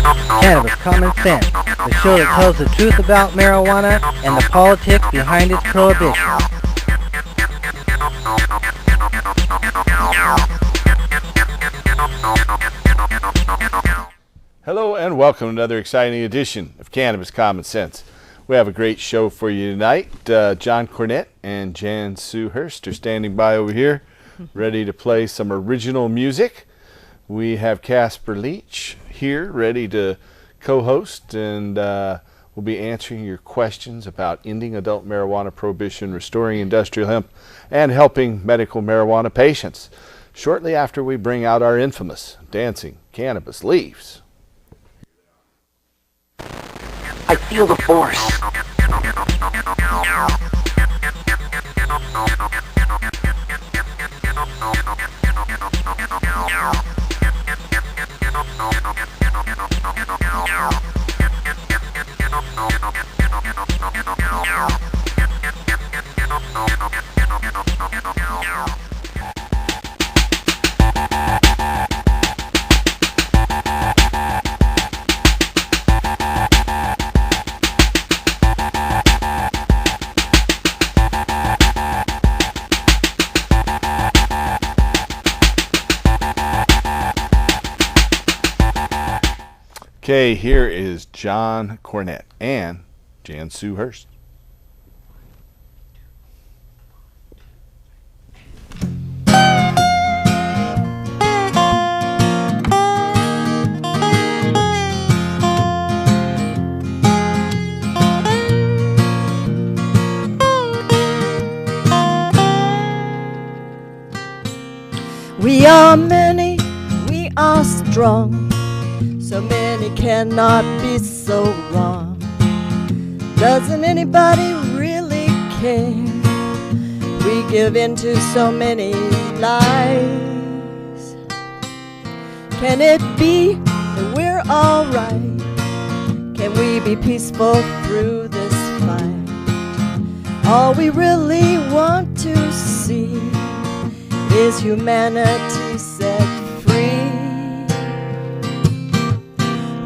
Cannabis Common Sense, the show that tells the truth about marijuana and the politics behind its prohibition. Hello and welcome to another exciting edition of Cannabis Common Sense. We have a great show for you tonight. John Cornett and Jan Sue Hurst are standing by over here, ready to play some original music. We have Casper Leach here, ready to co-host, and we'll be answering your questions about ending adult marijuana prohibition, restoring industrial hemp, and helping medical marijuana patients shortly after we bring out our infamous dancing cannabis leaves. I feel the force. Okay, here is John Cornett and Jan Sue Hurst. We are many, we are strong. So many cannot be so wrong. Doesn't anybody really care? We give in to so many lies. Can it be that we're alright? Can we be peaceful through this fight? All we really want to see is humanity set free.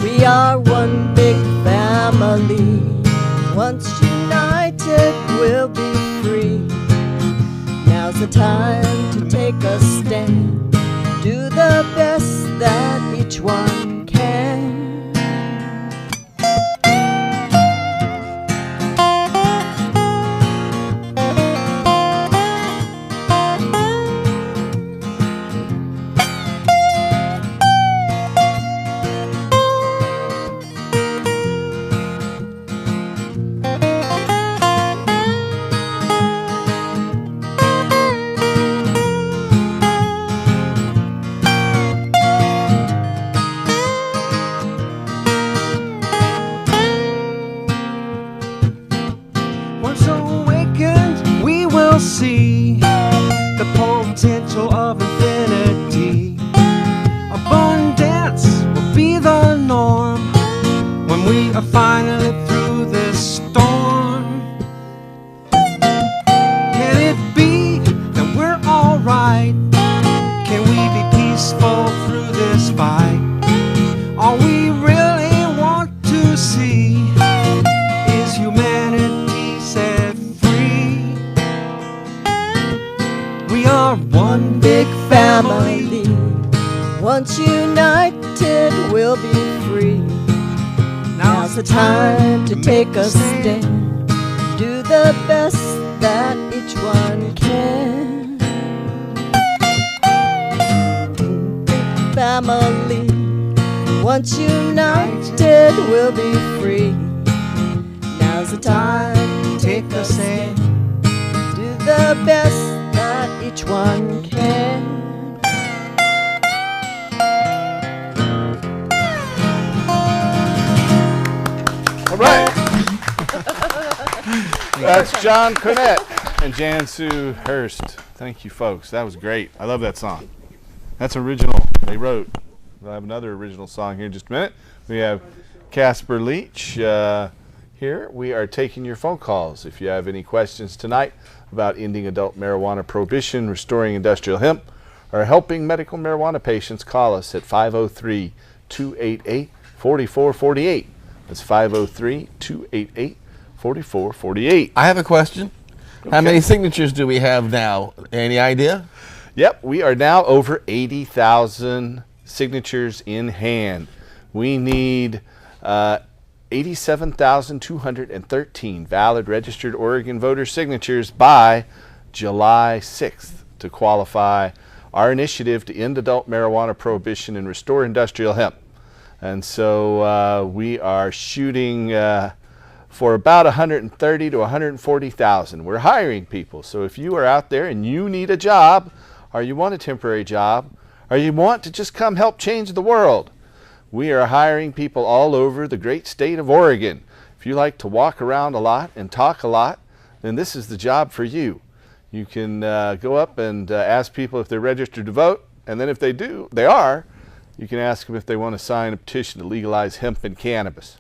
We are one big family. Once united, we'll be free. Now's the time to take a stand. Do the best that each one can. See the potential of infinity. Abundance will be the norm when we are finally through this storm. Can it be that we're alright? Can we be peaceful through this fight? All we really want to see is humanity set free. We are one big family. Once united, we'll be free. Now's the time to take a stand. Do the best that each one can. Big family. Once united, we'll be free. Now's the time to take a stand. Do the best that each one can. All right. That's John Cornett and Jan Sue Hurst. Thank you, folks. That was great. I love that song. That's original. They wrote. We'll have another original song here in just a minute. We have Casper Leach here. We are taking your phone calls. If you have any questions tonight about ending adult marijuana prohibition, restoring industrial hemp, or helping medical marijuana patients, call us at 503-288-4600. 4448. That's 503-288-4448. I have a question. How many signatures do we have now? Any idea? Yep, we are now over 80,000 signatures in hand. We need 87,213 valid registered Oregon voter signatures by July 6th to qualify our initiative to end adult marijuana prohibition and restore industrial hemp. And so we are shooting for about 130 to 140,000. We're hiring people. So if you are out there and you need a job, or you want a temporary job, or you want to just come help change the world, we are hiring people all over the great state of Oregon. If you like to walk around a lot and talk a lot, then this is the job for you. You can go up and ask people if they're registered to vote, and then if they are, you can ask them if they want to sign a petition to legalize hemp and cannabis.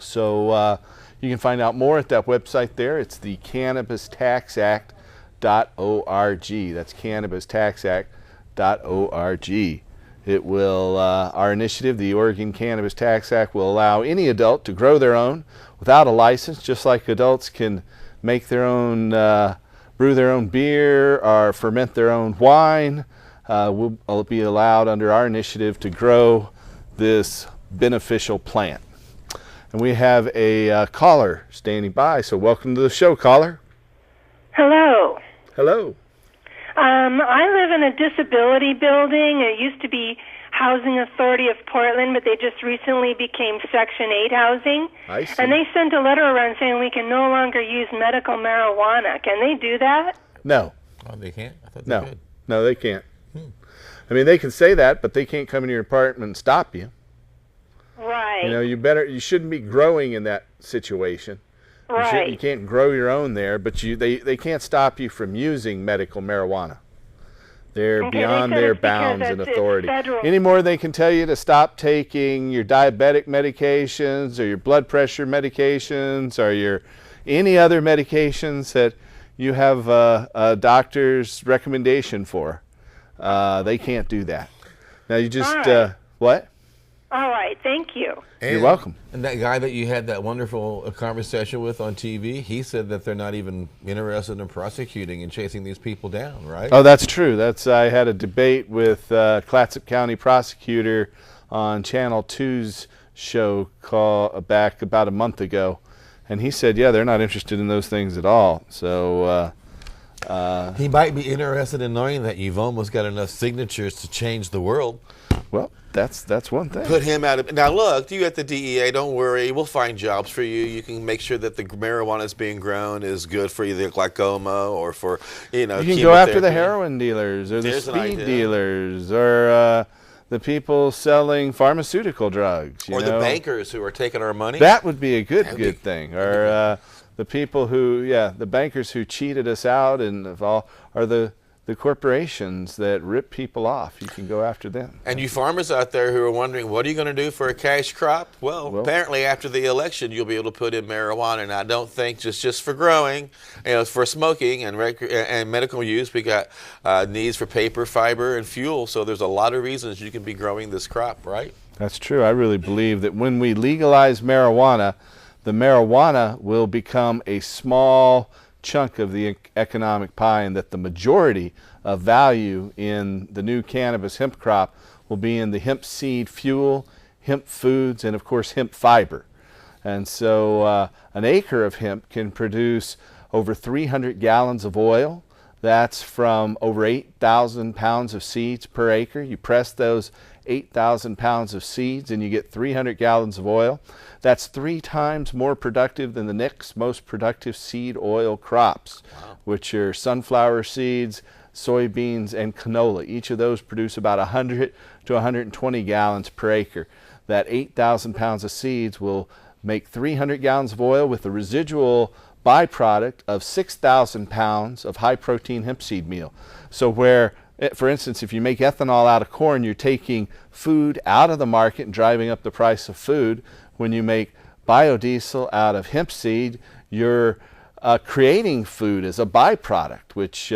So you can find out more at that website there. It's the cannabistaxact.org. That's cannabistaxact.org. It will, our initiative, the Oregon Cannabis Tax Act, will allow any adult to grow their own without a license, just like adults can make their own, brew their own beer or ferment their own wine. Will be allowed under our initiative to grow this beneficial plant. And we have a caller standing by, so welcome to the show, caller. Hello. Hello. I live in a disability building. It used to be Housing Authority of Portland, but they just recently became Section 8 housing. I see. And they sent a letter around saying we can no longer use medical marijuana. Can they do that? No. Oh, they can't? I thought they could. No, they can't. I mean, they can say that, but they can't come in your apartment and stop you. Right. You know, you shouldn't be growing in that situation. Right. You can't grow your own there, but they can't stop you from using medical marijuana. They're beyond their bounds and authority. Any more they can tell you to stop taking your diabetic medications or your blood pressure medications or your any other medications that you have a doctor's recommendation for. They can't do that. Now you just what? All right, thank you. You're welcome. And that guy that you had that wonderful conversation with on TV, he said that they're not even interested in prosecuting and chasing these people down, right? Oh, that's true. I had a debate with Clatsop County prosecutor on Channel 2's show back about a month ago, and he said, yeah, they're not interested in those things at all. So he might be interested in knowing that you've almost got enough signatures to change the world. Well, that's one thing. Put him out of... Now, look, you at the DEA, don't worry. We'll find jobs for you. You can make sure that the marijuana that's being grown is good for either glaucoma or for, You can go after the heroin dealers or the There's an speed idea. dealers or the people selling pharmaceutical drugs. Or the bankers who are taking our money. That would be a good thing. Or the people who, the bankers who cheated us out and are the corporations that rip people off. You can go after them. And you farmers out there who are wondering, what are you going to do for a cash crop? Well, apparently after the election, you'll be able to put in marijuana. And I don't think just for growing, for smoking and medical use, we got needs for paper, fiber, and fuel. So there's a lot of reasons you can be growing this crop, right? That's true. I really believe that when we legalize marijuana, the marijuana will become a small chunk of the economic pie, and that the majority of value in the new cannabis hemp crop will be in the hemp seed fuel, hemp foods, and of course hemp fiber. And so an acre of hemp can produce over 300 gallons of oil. That's from over 8,000 pounds of seeds per acre. You press those 8,000 pounds of seeds and you get 300 gallons of oil. That's 3 times more productive than the next most productive seed oil crops, which are sunflower seeds, soybeans, and canola. Each of those produce about 100 to 120 gallons per acre. That 8,000 pounds of seeds will make 300 gallons of oil with the residual byproduct of 6,000 pounds of high-protein hemp seed meal. So where, for instance, if you make ethanol out of corn, you're taking food out of the market and driving up the price of food. When you make biodiesel out of hemp seed, you're creating food as a byproduct, which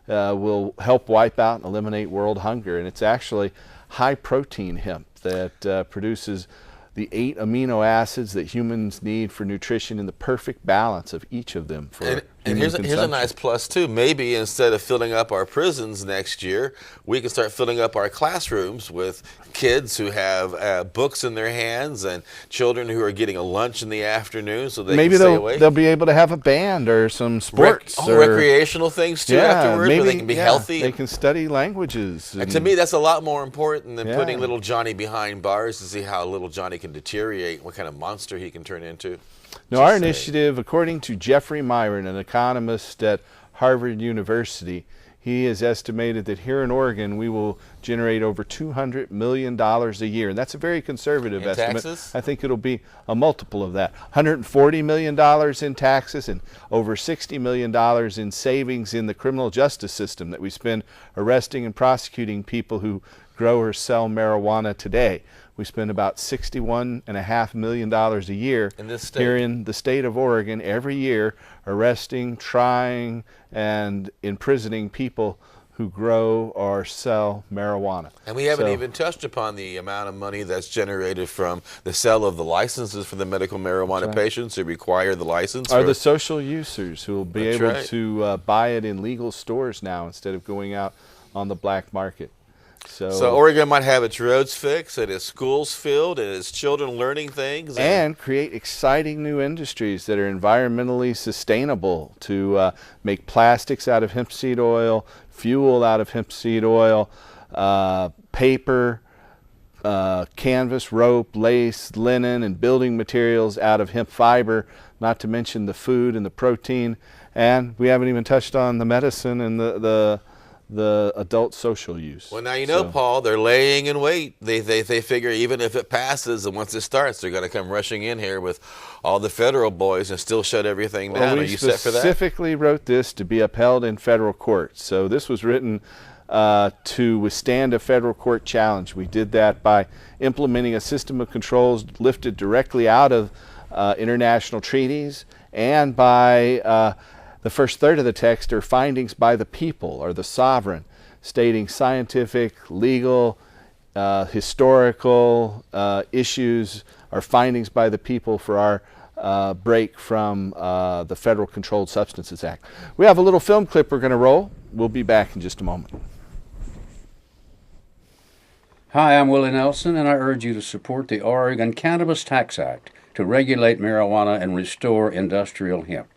will help wipe out and eliminate world hunger. And it's actually high-protein hemp that produces the 8 amino acids that humans need for nutrition and the perfect balance of each of them for and here's a nice plus too. Maybe instead of filling up our prisons next year, we can start filling up our classrooms with kids who have books in their hands and children who are getting a lunch in the afternoon, so they maybe can stay awake. They'll be able to have a band or some sports or recreational things too afterwards, maybe, where they can be healthy. They can study languages. And to me, that's a lot more important than putting little Johnny behind bars to see how little Johnny can deteriorate, what kind of monster he can turn into. Now, our initiative, according to Jeffrey Myron, an economist at Harvard University, he has estimated that here in Oregon we will generate over $200 million a year. And that's a very conservative estimate. Taxes? I think it'll be a multiple of that. $140 million in taxes and over $60 million in savings in the criminal justice system that we spend arresting and prosecuting people who grow or sell marijuana today. We spend about $61.5 million a year here in the state of Oregon every year arresting, trying, and imprisoning people who grow or sell marijuana. And we haven't even touched upon the amount of money that's generated from the sale of the licenses for the medical marijuana patients who require the license. Are the social users who will be able to buy it in legal stores now instead of going out on the black market. So Oregon might have its roads fixed and its schools filled and its children learning things. And create exciting new industries that are environmentally sustainable to make plastics out of hemp seed oil, fuel out of hemp seed oil, paper, canvas, rope, lace, linen, and building materials out of hemp fiber, not to mention the food and the protein. And we haven't even touched on the medicine and the adult social use. Well, now you know, Paul, they're laying in wait. They figure even if it passes and once it starts, they're going to come rushing in here with all the federal boys and still shut everything down. Well, Are you set for that? We specifically wrote this to be upheld in federal court. So this was written to withstand a federal court challenge. We did that by implementing a system of controls lifted directly out of international treaties and by the first third of the text are findings by the people or the sovereign, stating scientific, legal, historical issues are findings by the people for our break from the Federal Controlled Substances Act. We have a little film clip we're going to roll. We'll be back in just a moment. Hi, I'm Willie Nelson, and I urge you to support the Oregon Cannabis Tax Act to regulate marijuana and restore industrial hemp.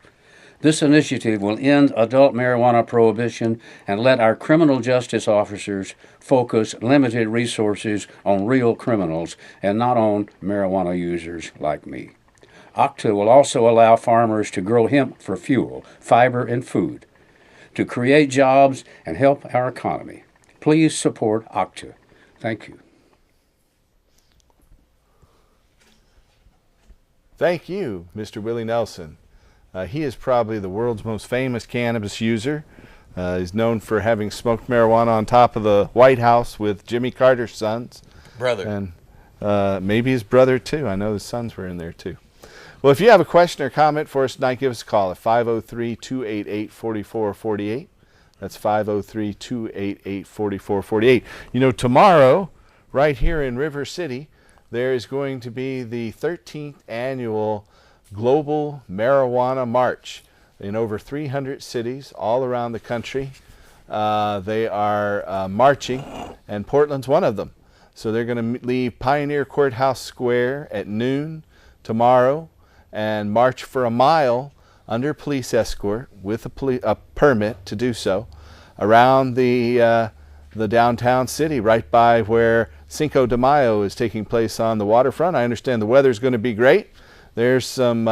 This initiative will end adult marijuana prohibition and let our criminal justice officers focus limited resources on real criminals and not on marijuana users like me. OCTA will also allow farmers to grow hemp for fuel, fiber, and food, to create jobs and help our economy. Please support OCTA. Thank you. Thank you, Mr. Willie Nelson. He is probably the world's most famous cannabis user. He's known for having smoked marijuana on top of the White House with Jimmy Carter's sons. Brother. And maybe his brother, too. I know his sons were in there, too. Well, if you have a question or comment for us tonight, give us a call at 503-288-4448. That's 503-288-4448. You know, tomorrow, right here in River City, there is going to be the 13th annual Global Marijuana March in over 300 cities all around the country. They are marching, and Portland's one of them. So they're going to leave Pioneer Courthouse Square at noon tomorrow and march for a mile under police escort with a permit to do so around the downtown city, right by where Cinco de Mayo is taking place on the waterfront. I understand the weather's going to be great. There's some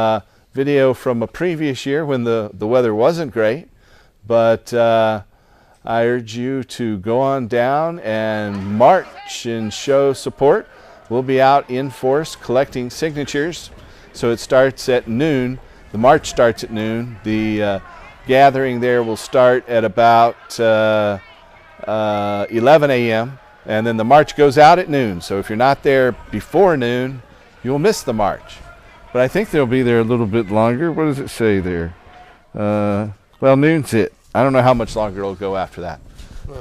video from a previous year when the weather wasn't great, but I urge you to go on down and march and show support. We'll be out in force collecting signatures. So it starts at noon. The march starts at noon. The gathering there will start at about 11 a.m. and then the march goes out at noon. So if you're not there before noon, you'll miss the march. But I think they'll be there a little bit longer. What does it say there? Well, noon's it. I don't know how much longer it'll go after that.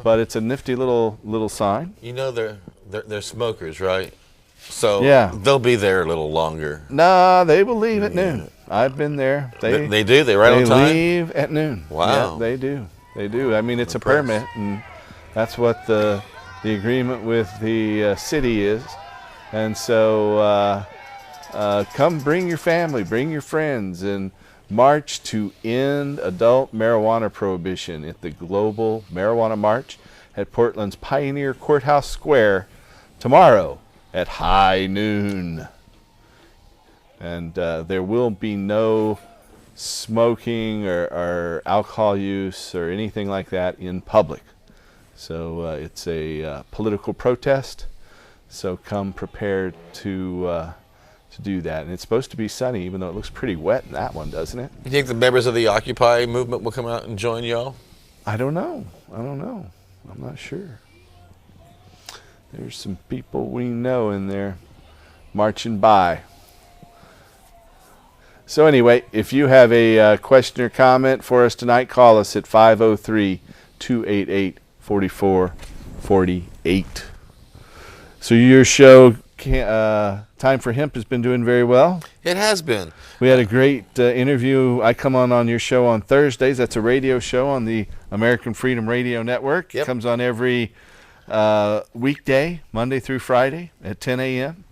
But it's a nifty little sign. You know they're smokers, right? So Yeah. they'll be there a little longer. Nah, they will leave at noon. I've been there. They do? They right on time? They leave at noon. Wow. Yeah, they do. They do. I mean, it's Impressed. a permit, and that's what the agreement with the city is. And so come bring your family, bring your friends, and march to end adult marijuana prohibition at the Global Marijuana March at Portland's Pioneer Courthouse Square tomorrow at high noon. And there will be no smoking or alcohol use or anything like that in public. So it's a political protest. So come prepared to do that. And it's supposed to be sunny, even though it looks pretty wet in that one, doesn't it? You think the members of the Occupy movement will come out and join y'all? I don't know. I'm not sure. There's some people we know in there marching by. So anyway, if you have a question or comment for us tonight, call us at 503-288-4448. So your show, Time for Hemp, has been doing very well. It has been. We had a great interview. I come on your show on Thursdays. That's a radio show on the American Freedom Radio Network. Yep. It comes on every weekday, Monday through Friday at 10 a.m.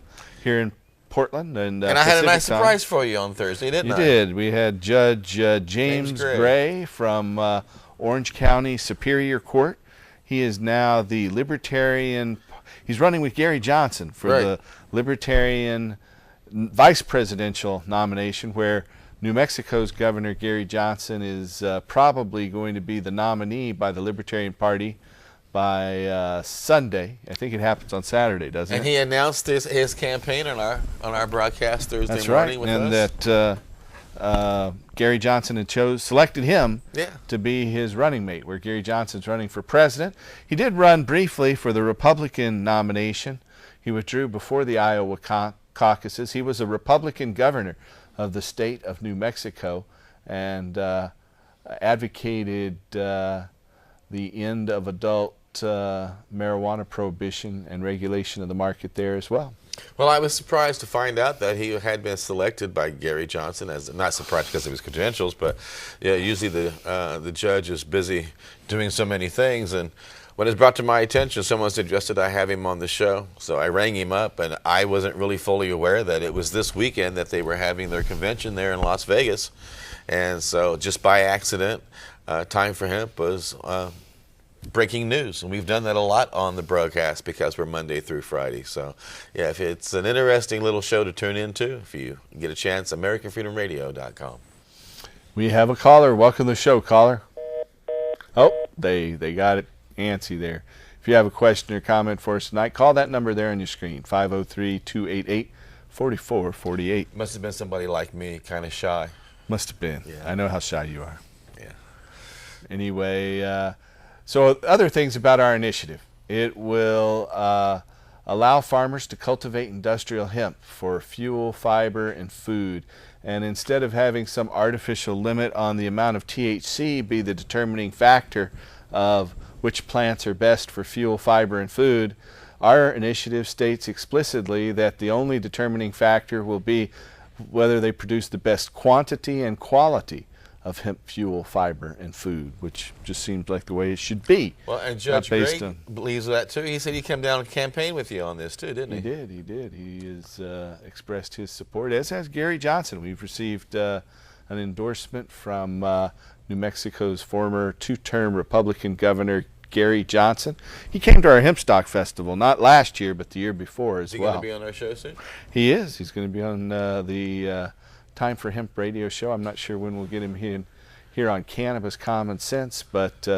here in Portland. And I had a Pacific nice time. surprise for you on Thursday, didn't I? You did. We had Judge James Gray from Orange County Superior Court. He is now the Libertarian. He's running with Gary Johnson for the Libertarian vice presidential nomination, where New Mexico's Governor Gary Johnson is probably going to be the nominee by the Libertarian Party by Sunday. I think it happens on Saturday, doesn't it? And he announced his campaign on our broadcast Thursday That's morning right. with And us. that Gary Johnson had selected him Yeah. to be his running mate, where Gary Johnson's running for president. He did run briefly for the Republican nomination. He withdrew before the Iowa caucuses. He was a Republican governor of the state of New Mexico and advocated the end of adult marijuana prohibition and regulation of the market there as well. Well, I was surprised to find out that he had been selected by Gary Johnson. Not surprised because of his credentials, but yeah, usually the judge is busy doing so many things. And when it's brought to my attention, someone suggested I have him on the show. So I rang him up, and I wasn't really fully aware that it was this weekend that they were having their convention there in Las Vegas. And so just by accident, Time for Hemp was breaking news, and we've done that a lot on the broadcast because we're Monday through Friday. So yeah, if it's an interesting little show to tune into, if you get a chance, AmericanFreedomRadio.com. We have a caller. Welcome to the show, caller. Oh, they got it antsy there. If you have a question or comment for us tonight, call that number there on your screen, 503-288-4448. Must have been somebody like me, kind of shy. Must have been. Yeah. I know how shy you are. Yeah. Anyway, so other things about our initiative. It will allow farmers to cultivate industrial hemp for fuel, fiber, and food. And instead of having some artificial limit on the amount of THC be the determining factor of which plants are best for fuel, fiber, and food, our initiative states explicitly that the only determining factor will be whether they produce the best quantity and quality of hemp fuel, fiber, and food, which just seems like the way it should be. Well, and Judge Gray believes that too. He said he'd come down and campaign with you on this too, didn't he? He did. He has expressed his support, as has Gary Johnson. We've received an endorsement from New Mexico's former two-term Republican governor, Gary Johnson. He came to our Hemp Stock Festival, not last year, but the year before as well. Is he going to be on our show soon? He is. He's going to be on the Time for Hemp radio show. I'm not sure when we'll get him here on Cannabis Common Sense, but he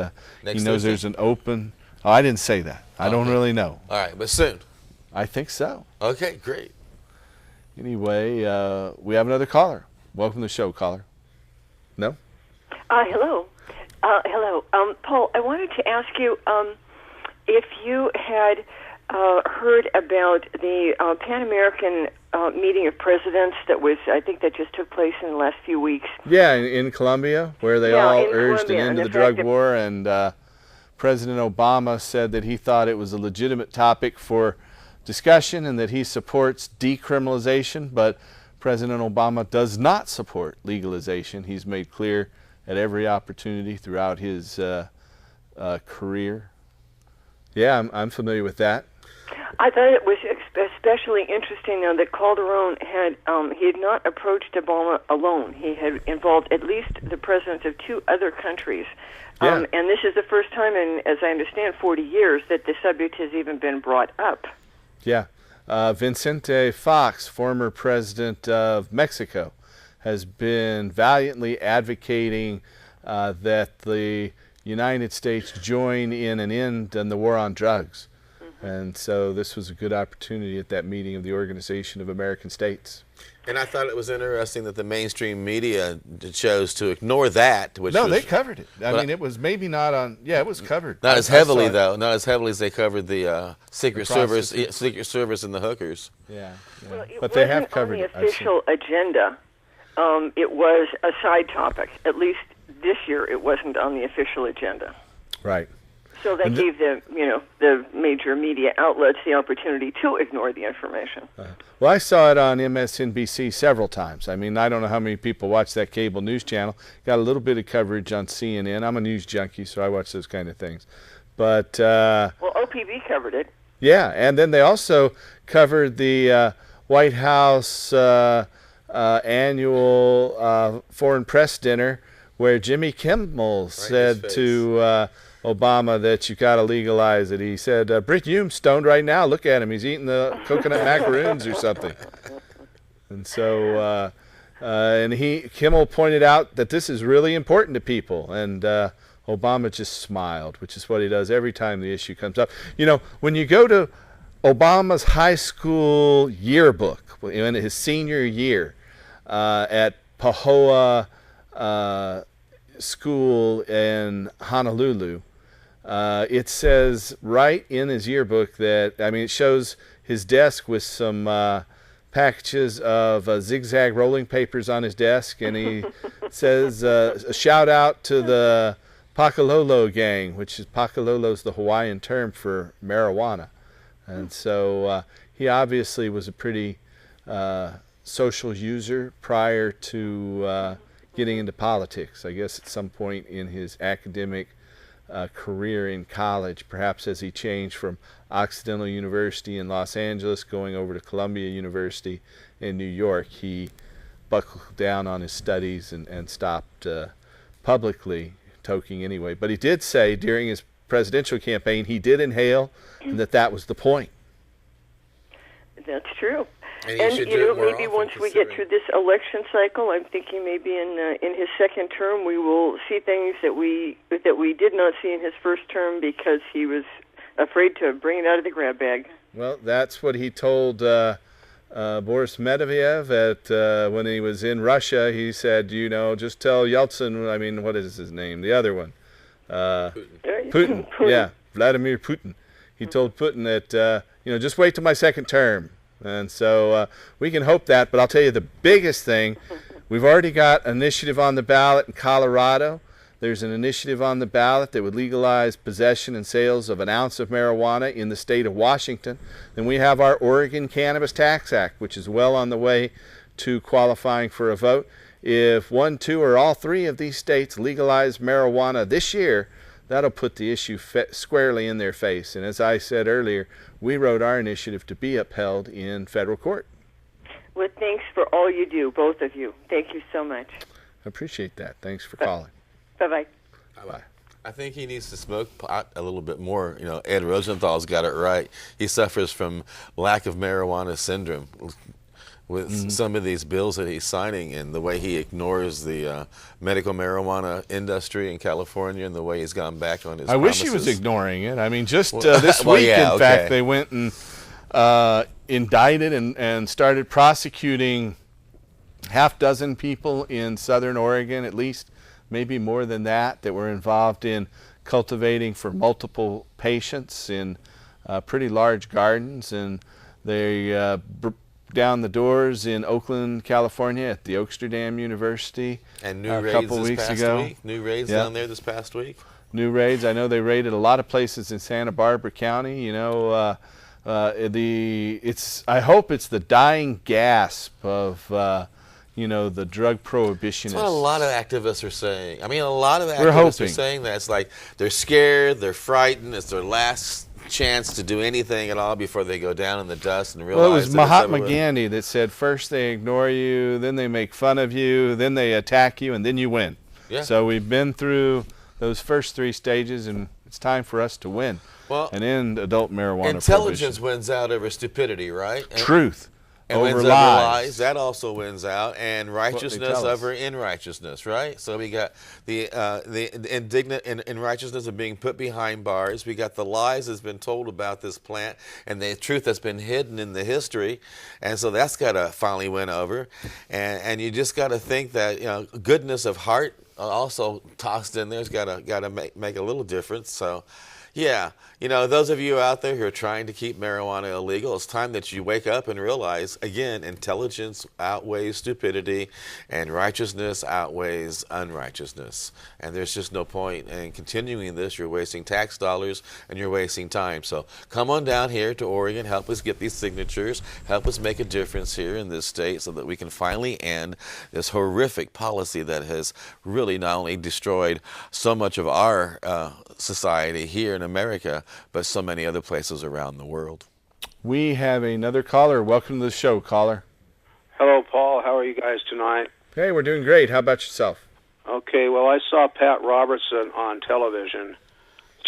knows Thursday? there's an open... Oh, I didn't say that. I don't really know. All right, but soon. I think so. Okay, great. Anyway, we have another caller. Welcome to the show, caller. No? Hello. Hello. Paul, I wanted to ask you if you had heard about the Pan American meeting of presidents that just took place in the last few weeks. Yeah, in Colombia, where they all urged Colombia, an end to and the drug war, and President Obama said that he thought it was a legitimate topic for discussion and that he supports decriminalization, but President Obama does not support legalization. He's made clear at every opportunity throughout his career. Yeah, I'm familiar with that. I thought it was especially interesting that Calderon had he had not approached Obama alone. He had involved at least the presidents of 2 other countries. Yeah. And this is the first time in, as I understand, 40 years that the subject has even been brought up. Yeah. Vicente Fox, former president of Mexico, has been valiantly advocating that the United States join in an end on the war on drugs. And so this was a good opportunity at that meeting of the Organization of American States. And I thought it was interesting that the mainstream media chose to ignore that. Which they covered it. I mean, it was maybe not on. Yeah, it was covered. Not as heavily though. Not as heavily as they covered the Secret Service and the hookers. Yeah, Well, but they have covered it. On the official agenda, it was a side topic. At least this year, it wasn't on the official agenda. Right. So that gave the major media outlets the opportunity to ignore the information. Well, I saw it on MSNBC several times. I mean, I don't know how many people watch that cable news channel. Got a little bit of coverage on CNN. I'm a news junkie, so I watch those kind of things. But well, OPB covered it. Yeah, and then they also covered the White House annual foreign press dinner where Jimmy Kimmel said to Obama that you got to legalize it. He said, Britt Hume's stoned right now. Look at him. He's eating the coconut macaroons or something. And so, Kimmel pointed out that this is really important to people. And Obama just smiled, which is what he does every time the issue comes up. You know, when you go to Obama's high school yearbook, in his senior year at Pahoa School in Honolulu, it says right in his yearbook that, I mean, it shows his desk with some packages of zigzag rolling papers on his desk, and he says a shout out to the Pakalolo gang, which is Pakalolo's the Hawaiian term for marijuana. And so he obviously was a pretty social user prior to getting into politics. I guess at some point in his academic career in college, perhaps as he changed from Occidental University in Los Angeles going over to Columbia University in New York, he buckled down on his studies and stopped publicly toking anyway. But he did say during his presidential campaign he did inhale, and that was the point. That's true. And maybe once we get through this election cycle, I'm thinking maybe in his second term we will see things that we did not see in his first term because he was afraid to bring it out of the grab bag. Well, that's what he told Boris Medvedev at when he was in Russia. He said, just tell Yeltsin. I mean, what is his name? The other one, Putin. Yeah, Vladimir Putin. He told Putin that just wait till my second term. And so we can hope that, but I'll tell you the biggest thing, we've already got an initiative on the ballot in Colorado. There's an initiative on the ballot that would legalize possession and sales of an ounce of marijuana in the state of Washington. Then we have our Oregon Cannabis Tax Act, which is well on the way to qualifying for a vote. If 1, 2, or all 3 of these states legalize marijuana this year, that'll put the issue squarely in their face. And as I said earlier, we wrote our initiative to be upheld in federal court. Well, thanks for all you do, both of you. Thank you so much. I appreciate that. Thanks for calling. Bye-bye. Bye. I think he needs to smoke pot a little bit more. Ed Rosenthal's got it right. He suffers from lack of marijuana syndrome with some of these bills that he's signing and the way he ignores the medical marijuana industry in California and the way he's gone back on his promises. Wish he was ignoring it. I mean, just this week, in fact, they went and indicted and started prosecuting half dozen people in southern Oregon, at least, maybe more than that were involved in cultivating for multiple patients in pretty large gardens. And they down the doors in Oakland, California at the Oaksterdam University and new a raids couple this weeks past ago. Week. New raids down there this past week. New raids. I know they raided a lot of places in Santa Barbara County. I hope it's the dying gasp of the drug prohibitionists. That's what a lot of activists are saying. I mean, a lot of We're activists are hoping. saying that. It's like they're scared, they're frightened, it's their last chance to do anything at all before they go down in the dust and realize. Well, it was that it's Mahatma over with. Gandhi that said, first they ignore you, then they make fun of you, then they attack you, and then you win. Yeah. So we've been through those first 3 stages, and it's time for us to win and end adult marijuana Intelligence prohibition. wins out over stupidity, right? Truth and over wins lies. over lies. That also wins out, and righteousness over unrighteousness, right? So we got the indignant in righteousness of being put behind bars. We got the lies that's been told about this plant, and the truth that's been hidden in the history, and so that's got to finally win over. And you just got to think that goodness of heart also tossed in there's got to make a little difference. So. Yeah, those of you out there who are trying to keep marijuana illegal, it's time that you wake up and realize, again, intelligence outweighs stupidity and righteousness outweighs unrighteousness. And there's just no point in continuing this. You're wasting tax dollars and you're wasting time. So come on down here to Oregon, help us get these signatures, help us make a difference here in this state so that we can finally end this horrific policy that has really not only destroyed so much of our society here in America, but so many other places around the world. We have another caller. Welcome to the show, caller. Hello, Paul. How are you guys tonight? Hey, we're doing great. How about yourself? Okay, well, I saw Pat Robertson on television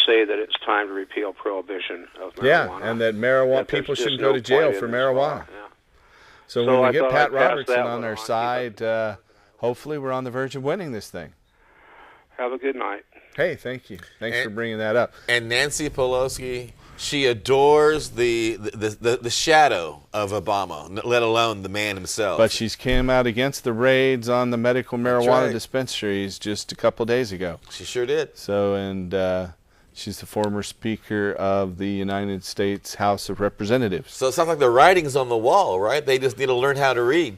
say that it's time to repeal prohibition of marijuana. Yeah, and that people shouldn't go to jail for marijuana. Yeah. So when we I get thought Pat I'd pass Robertson that on one our on. side, hopefully we're on the verge of winning this thing. Have a good night. Hey, thank you. Thanks for bringing that up. And Nancy Pelosi, she adores the shadow of Obama, let alone the man himself. But she's came out against the raids on the medical marijuana dispensaries just a couple days ago. She sure did. So, and she's the former Speaker of the United States House of Representatives. So it sounds like the writing's on the wall, right? They just need to learn how to read.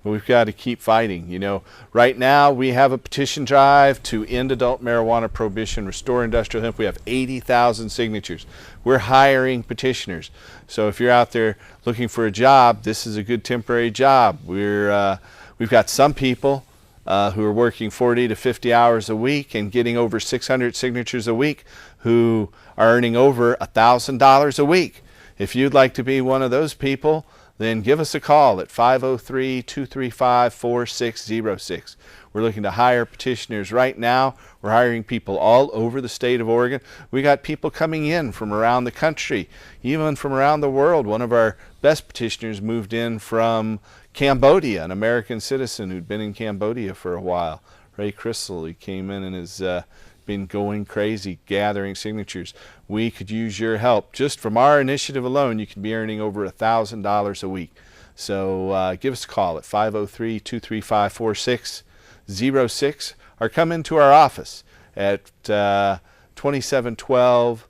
But we've got to keep fighting. Right now we have a petition drive to end adult marijuana prohibition, restore industrial hemp. We have 80,000 signatures. We're hiring petitioners. So if you're out there looking for a job, this is a good temporary job. We've got some people who are working 40 to 50 hours a week and getting over 600 signatures a week who are earning over $1,000 a week. If you'd like to be one of those people, then give us a call at 503-235-4606. We're looking to hire petitioners right now. We're hiring people all over the state of Oregon. We got people coming in from around the country, even from around the world. One of our best petitioners moved in from Cambodia, an American citizen who'd been in Cambodia for a while. Ray Crystal, he came in and has been going crazy gathering signatures. We could use your help. Just from our initiative alone, you could be earning over $1,000 a week. So give us a call at 503-235-4606 or come into our office at 2712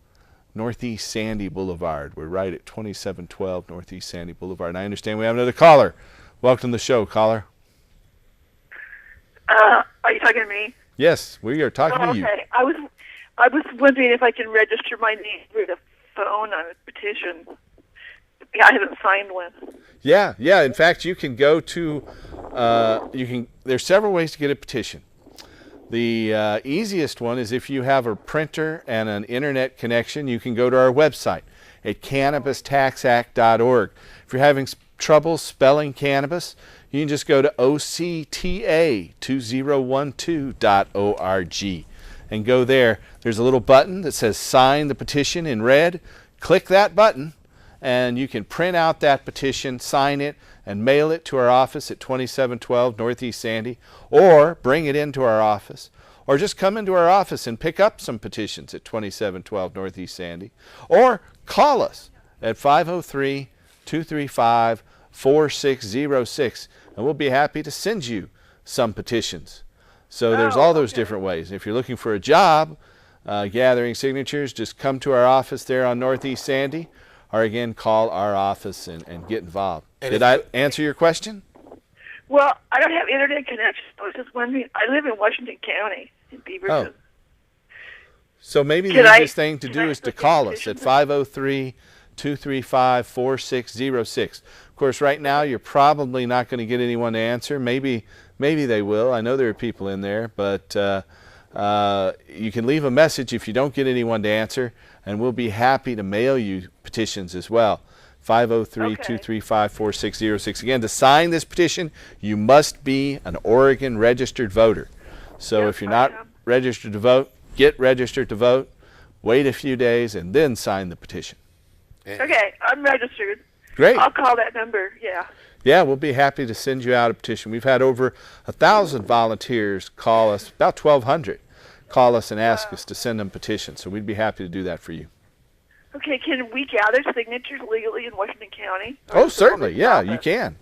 Northeast Sandy Boulevard. We're right at 2712 Northeast Sandy Boulevard. And I understand we have another caller. Welcome to the show, caller. Are you talking to me? Yes, we are talking to you. Okay. I was wondering if I can register my name through the phone on a petition. Yeah, I haven't signed one. Yeah. In fact, you can go to there's several ways to get a petition. The easiest one is if you have a printer and an internet connection, you can go to our website at cannabistaxact.org. If you're having trouble spelling cannabis, you can just go to octa2012.org and go there. There's a little button that says sign the petition in red. Click that button and you can print out that petition, sign it, and mail it to our office at 2712 Northeast Sandy, or bring it into our office, or just come into our office and pick up some petitions at 2712 Northeast Sandy, or call us at 503-235-4606, and we'll be happy to send you some petitions. So there's all those different ways. If you're looking for a job, gathering signatures, just come to our office there on Northeast Sandy, or again, call our office and get involved. Did I answer your question? Well, I don't have internet connection. I was just wondering. I live in Washington County in Beaverton. Oh. So maybe the easiest thing to do is to call us at 502-235-4606. Of course, right now you're probably not going to get anyone to answer. Maybe they will. I know there are people in there, but you can leave a message if you don't get anyone to answer, and we'll be happy to mail you petitions as well. 503-235-4606. Again, to sign this petition, you must be an Oregon registered voter. So if you're not registered to vote, get registered to vote, wait a few days, and then sign the petition. Okay, I'm registered. Great. I'll call that number, yeah. Yeah, we'll be happy to send you out a petition. We've had over 1,000 volunteers call us, about 1,200, call us and ask us to send them petitions. So we'd be happy to do that for you. Okay, can we gather signatures legally in Washington County? Oh, certainly. Yeah, you can.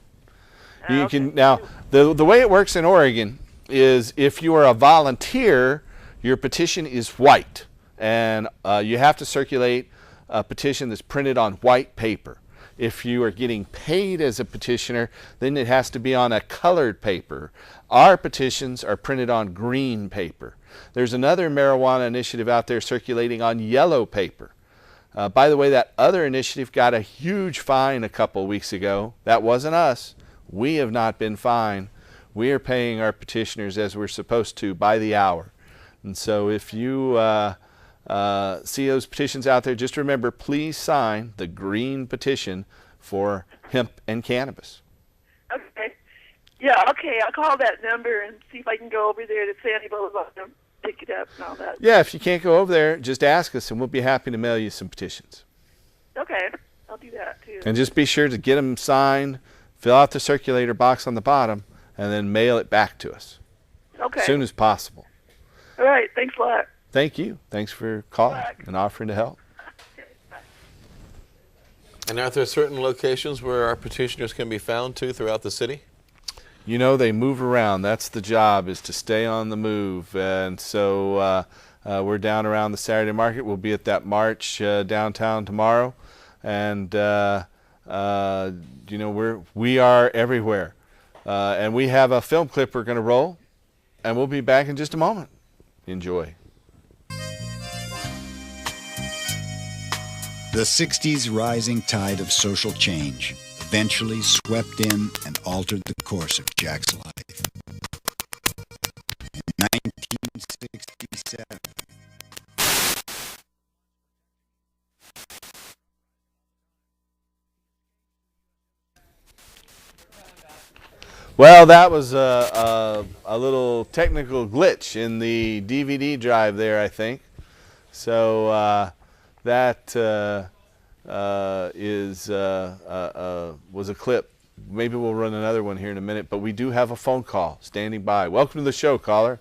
You can. Now, the way it works in Oregon is if you are a volunteer, your petition is white, and you have to circulate a petition that's printed on white paper. If you are getting paid as a petitioner, then it has to be on a colored paper. Our petitions are printed on green paper. There's another marijuana initiative out there circulating on yellow paper. By the way, that other initiative got a huge fine a couple weeks ago. That wasn't us. We have not been fined. We are paying our petitioners as we're supposed to by the hour. And so if you see those petitions out there, just remember, please sign the green petition for hemp and cannabis. Okay. Yeah, okay, I'll call that number and see if I can go over there to Sandy Boulevard and pick it up and all that. Yeah, if you can't go over there, just ask us and we'll be happy to mail you some petitions. Okay, I'll do that too. And just be sure to get them signed, fill out the circulator box on the bottom, and then mail it back to us. Okay. As soon as possible. All right, thanks a lot. Thank you. Thanks for calling and offering to help. And are there certain locations where our petitioners can be found too throughout the city? You know, they move around. That's the job, is to stay on the move. And so we're down around the Saturday market. We'll be at that march downtown tomorrow. And, you know, we are everywhere. And we have a film clip we're going to roll. And we'll be back in just a moment. Enjoy. The 60s rising tide of social change eventually swept in and altered the course of Jack's life. In 1967, well, that was a little technical glitch in the DVD drive there, I think. So that was a clip. Maybe we'll run another one here in a minute, but we do have a phone call standing by. Welcome to the show, caller.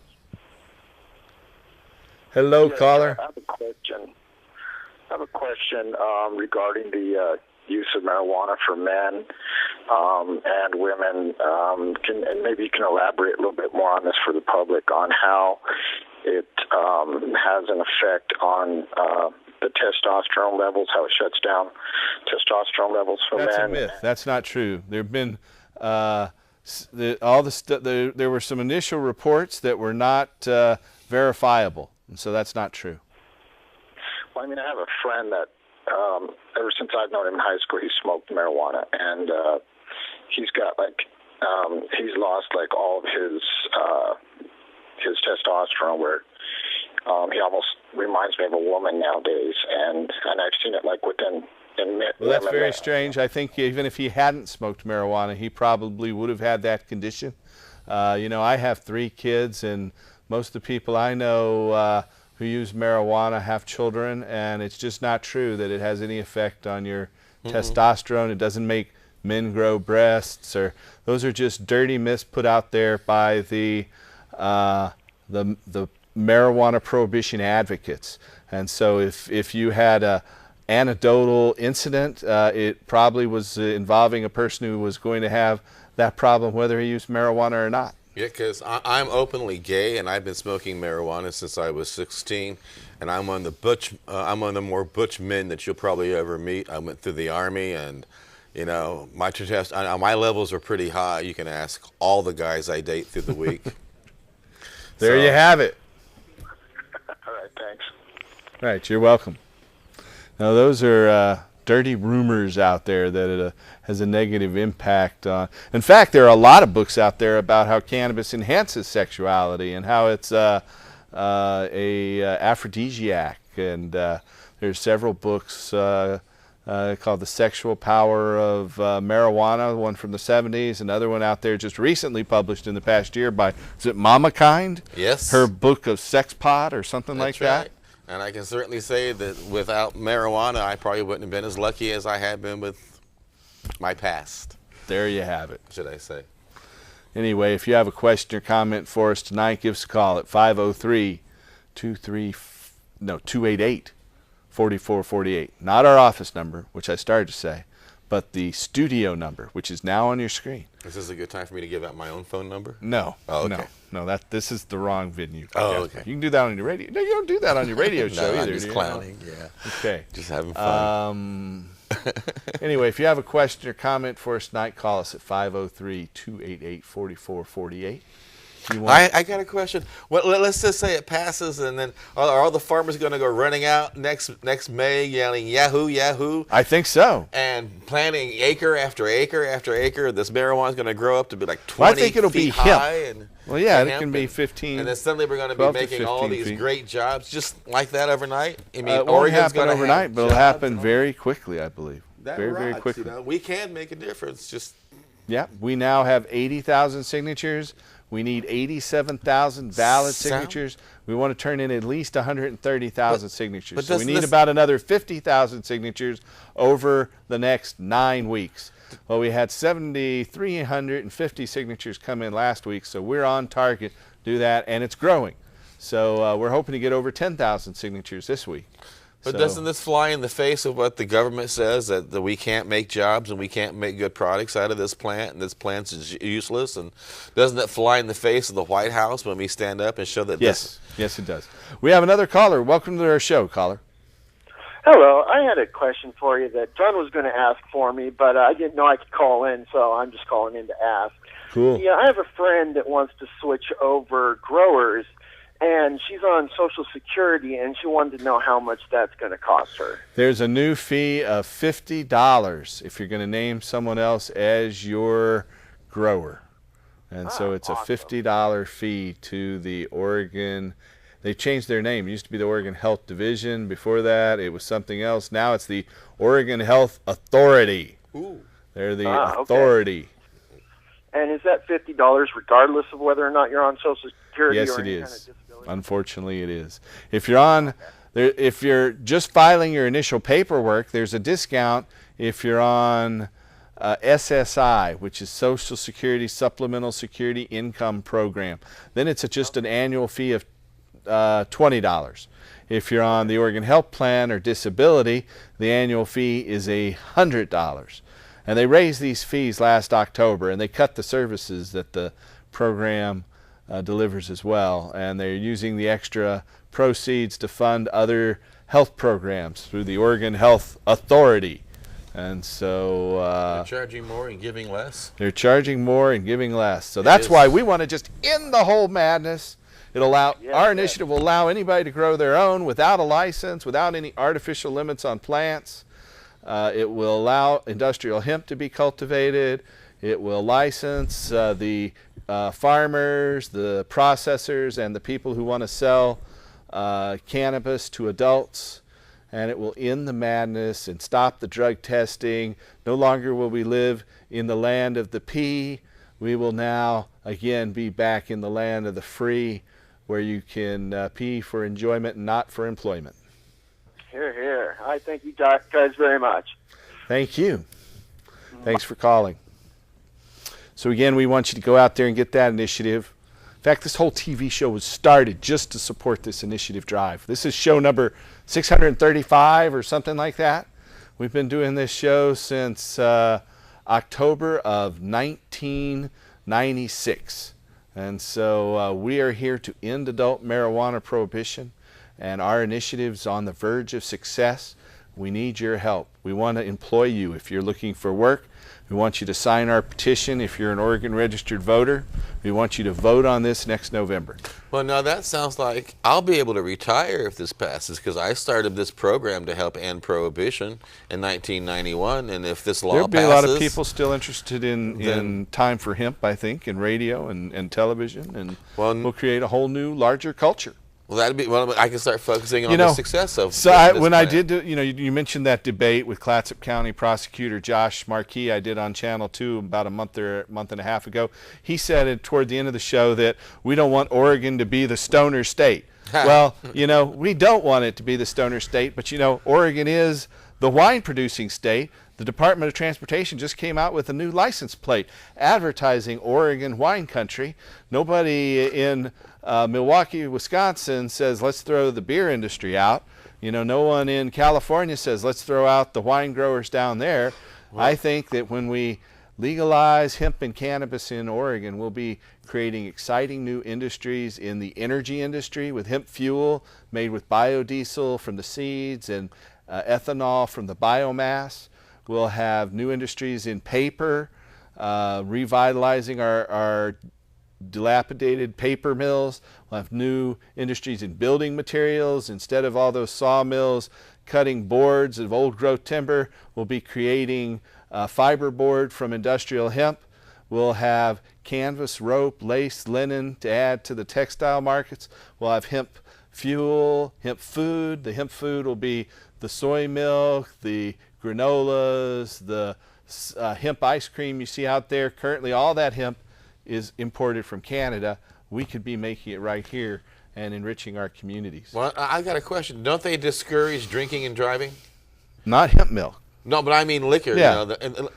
Hello, caller. I have a question regarding the use of marijuana for men and women. And maybe you can elaborate a little bit more on this for the public on how it has an effect on the testosterone levels, how it shuts down testosterone levels for men. That's a myth. That's not true. There have been there were some initial reports that were not verifiable, and so that's not true. Well, I mean, I have a friend that ever since I've known him in high school, he smoked marijuana, and he's got he's lost all of his testosterone, where he almost reminds me of a woman nowadays, and I've seen it within men. Well, that's very strange. I think even if he hadn't smoked marijuana, he probably would have had that condition. You know, I have 3 kids, and most of the people I know who use marijuana have children, and it's just not true that it has any effect on your testosterone. It doesn't make men grow breasts, or those are just dirty myths put out there by the marijuana prohibition advocates. And so if you had a anecdotal incident, it probably was involving a person who was going to have that problem whether he used marijuana or not. Yeah, because I'm openly gay, and I've been smoking marijuana since I was 16, and I'm one of the more butch men that you'll probably ever meet. I went through the Army, and you know, my levels are pretty high. You can ask all the guys I date through the week. There you have it. All right, thanks. Right, you're welcome. Now those are dirty rumors out there that it has a negative impact on. In fact, there are a lot of books out there about how cannabis enhances sexuality and how it's a aphrodisiac. And there's several books called The Sexual Power of Marijuana, one from the 70s, another one out there just recently published in the past year by, is it Mama Kind? Yes. Her book of Sex Pot or something like that. Right. And I can certainly say that without marijuana, I probably wouldn't have been as lucky as I have been with my past. There you have it. Should I say. Anyway, if you have a question or comment for us tonight, give us a call at 503-288-4448. Not our office number, which I started to say, but the studio number, which is now on your screen. Is this a good time for me to give out my own phone number? No. Oh, okay. No, this is the wrong venue. Oh, okay. You can do that on your radio. No, you don't do that on your radio show no, either. I'm just clowning, yeah. Okay. Just having fun. Anyway, if you have a question or comment for us tonight, call us at 503-288-4448. I got a question. Well, let's just say it passes, and then are all the farmers going to go running out next May yelling Yahoo, Yahoo? I think so. And planting acre after acre after acre. This marijuana is going to going to be like 20 well, I think it'll be high. And, well, yeah, it can be 15. And then suddenly we're going to be making all these great jobs just like that overnight. I mean, it won't happen overnight, but it'll happen very quickly, I believe. Very quickly. You know, we can make a difference. Yeah, we now have 80,000 signatures. We need 87,000 valid signatures. We want to turn in at least 130,000 signatures. So we need about another 50,000 signatures over the next 9 weeks. Well, we had 7,350 signatures come in last week, so we're on target to do that, and it's growing. So we're hoping to get over 10,000 signatures this week. But doesn't this fly in the face of what the government says, that we can't make jobs and we can't make good products out of this plant, and this plant is useless? And doesn't it fly in the face of the White House when we stand up and show that Yes, it does. We have another caller. Welcome to our show, caller. Hello. I had a question for you that John was going to ask for me, but I didn't know I could call in, so I'm just calling in to ask. Cool. Yeah, I have a friend that wants to switch over growers, and she's on Social Security, and she wanted to know how much that's going to cost her. There's a new fee of $50 if you're going to name someone else as your grower. And so it's awesome. A $50 fee to the Oregon. They changed their name. It used to be the Oregon Health Division. Before that, it was something else. Now it's the Oregon Health Authority. Ooh. They're the authority. Okay. And is that $50 regardless of whether or not you're on Social Security? Yes, or it any is. Kind of disability? Unfortunately, it is. If you're on, if you're just filing your initial paperwork, there's a discount. If you're on SSI, which is Social Security Supplemental Security Income Program, then it's just an annual fee of $20. If you're on the Oregon Health Plan or disability, the annual fee is $100. And they raised these fees last October, and they cut the services that the program delivers as well, and they're using the extra proceeds to fund other health programs through the Oregon Health Authority. And so they're charging more and giving less. They're charging more and giving less. So that's why we want to just end the whole madness. Our initiative will allow anybody to grow their own without a license, without any artificial limits on plants. It will allow industrial hemp to be cultivated. It will license the farmers, the processors, and the people who want to sell cannabis to adults. And it will end the madness and stop the drug testing. No longer will we live in the land of the pea. We will now, again, be back in the land of the free, where you can pee for enjoyment and not for employment. Hear, hear. I thank you guys very much. Thank you. Thanks for calling. So again, we want you to go out there and get that initiative. In fact, this whole TV show was started just to support this initiative drive. This is show number 635 or something like that. We've been doing this show since October of 1996. And so we are here to end adult marijuana prohibition, and our initiative's on the verge of success. We need your help. We want to employ you if you're looking for work. We want you to sign our petition if you're an Oregon registered voter. We want you to vote on this next November. Well, now that sounds like I'll be able to retire if this passes, because I started this program to help end prohibition in 1991, and if this law There'll be passes, a lot of people still interested in time for hemp, I think, in radio and television, and we'll create a whole new, larger culture. Well, that'd be. Well, I can start focusing on the success of. So when I did, you mentioned that debate with Clatsop County Prosecutor Josh Markey. I did on Channel 2 about a month and a half ago. He said toward the end of the show that we don't want Oregon to be the stoner state. Well, we don't want it to be the stoner state, but Oregon is the wine producing state. The Department of Transportation just came out with a new license plate advertising Oregon wine country. Nobody in Milwaukee, Wisconsin says let's throw the beer industry out. No one in California says let's throw out the wine growers down there. I think that when we legalize hemp and cannabis in Oregon, we'll be creating exciting new industries in the energy industry with hemp fuel made with biodiesel from the seeds and ethanol from the biomass. We'll have new industries in paper, revitalizing our dilapidated paper mills. We'll have new industries in building materials. Instead of all those sawmills cutting boards of old growth timber, we'll be creating fiberboard from industrial hemp. We'll have canvas, rope, lace, linen to add to the textile markets. We'll have hemp fuel, hemp food. The hemp food will be the soy milk, the granolas, the hemp ice cream you see out there. Currently, all that hemp is imported from Canada. We could be making it right here and enriching our communities. Well, I got a question. Don't they discourage drinking and driving? Not hemp milk. No, but I mean liquor. Yeah.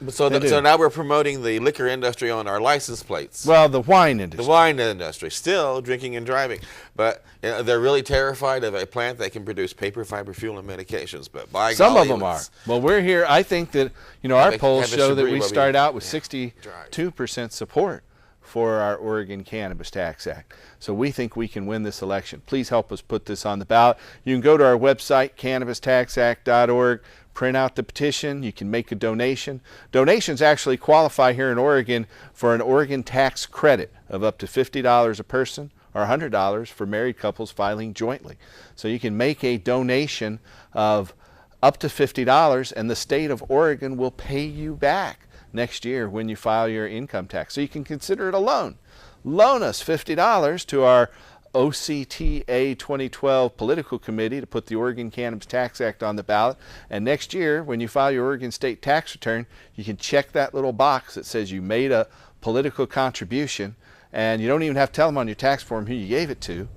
So now we're promoting the liquor industry on our license plates. Well, the wine industry. The wine industry. Still drinking and driving. But they're really terrified of a plant that can produce paper, fiber, fuel, and medications. But by some golly, of them are. Well, we're here. I think that, our polls show that we start out with 62% support for our Oregon Cannabis Tax Act. So we think we can win this election. Please help us put this on the ballot. You can go to our website, cannabistaxact.org, print out the petition. You can make a donation. Donations actually qualify here in Oregon for an Oregon tax credit of up to $50 a person or $100 for married couples filing jointly. So you can make a donation of up to $50 and the state of Oregon will pay you back next year when you file your income tax. So you can consider it a loan. Loan us $50 to our OCTA 2012 political committee to put the Oregon Cannabis Tax Act on the ballot. And next year, when you file your Oregon state tax return, you can check that little box that says you made a political contribution, and you don't even have to tell them on your tax form who you gave it to,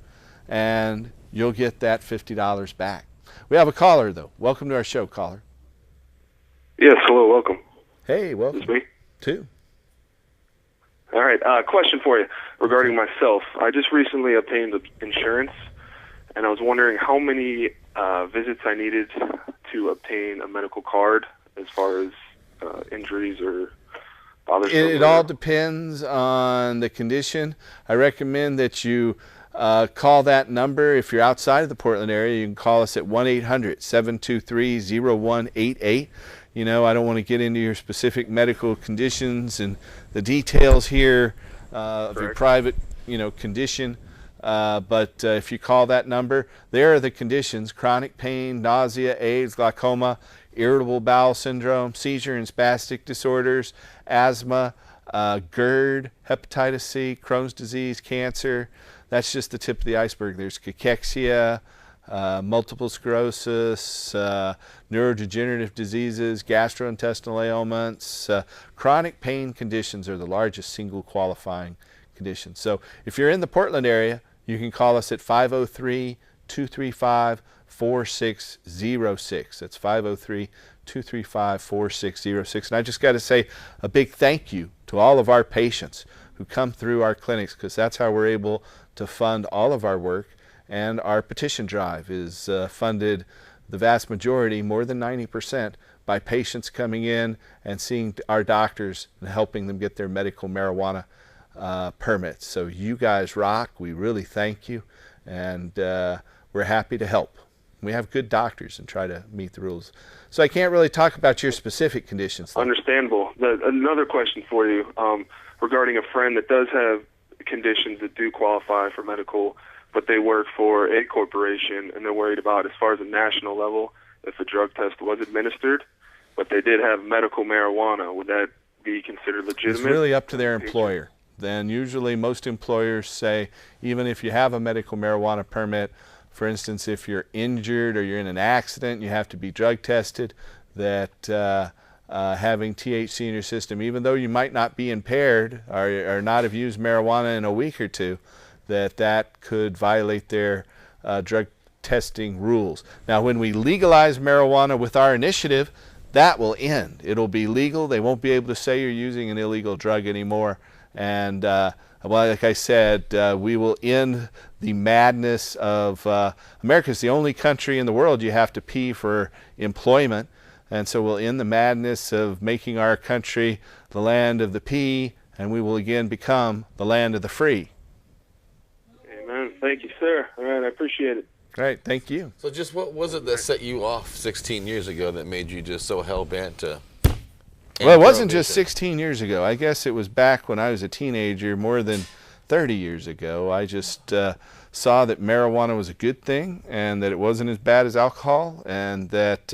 and you'll get that $50 back. We have a caller, though. Welcome to our show, caller. Yes, hello, welcome. Hey, welcome. This is me? Too. All right, question for you regarding myself. I just recently obtained insurance, and I was wondering how many visits I needed to obtain a medical card as far as injuries or bothers. It all depends on the condition. I recommend that you call that number. If you're outside of the Portland area, you can call us at 1-800-723-0188. I don't want to get into your specific medical conditions and the details here of your private, condition. But if you call that number, there are the conditions: chronic pain, nausea, AIDS, glaucoma, irritable bowel syndrome, seizure and spastic disorders, asthma, GERD, hepatitis C, Crohn's disease, cancer. That's just the tip of the iceberg. There's cachexia, multiple sclerosis, neurodegenerative diseases, gastrointestinal ailments. Chronic pain conditions are the largest single qualifying condition. So if you're in the Portland area, you can call us at 503-235-4606. That's 503-235-4606. And I just got to say a big thank you to all of our patients who come through our clinics, because that's how we're able to fund all of our work. And our petition drive is funded, the vast majority, more than 90%, by patients coming in and seeing our doctors and helping them get their medical marijuana permits. So you guys rock. We really thank you, and we're happy to help. We have good doctors and try to meet the rules. So I can't really talk about your specific conditions. Understandable. Another question for you regarding a friend that does have conditions that do qualify for medical, but they work for a corporation, and they're worried about, as far as a national level, if a drug test was administered, but they did have medical marijuana. Would that be considered legitimate? It's really up to their employer. Then usually most employers say, even if you have a medical marijuana permit, for instance, if you're injured or you're in an accident, you have to be drug tested, that having THC in your system, even though you might not be impaired or not have used marijuana in a week or two, that could violate their drug testing rules. Now, when we legalize marijuana with our initiative, that will end. It'll be legal. They won't be able to say you're using an illegal drug anymore. And well, like I said, we will end the madness of America's the only country in the world you have to pee for employment. And so we'll end the madness of making our country the land of the pee, and we will again become the land of the free. Amen. Thank you, sir. All right, I appreciate it. Great, thank you. So just what was it that set you off 16 years ago that made you just so hell-bent to... Well, it wasn't just 16 years ago. I guess it was back when I was a teenager, more than 30 years ago. I just saw that marijuana was a good thing and that it wasn't as bad as alcohol, and that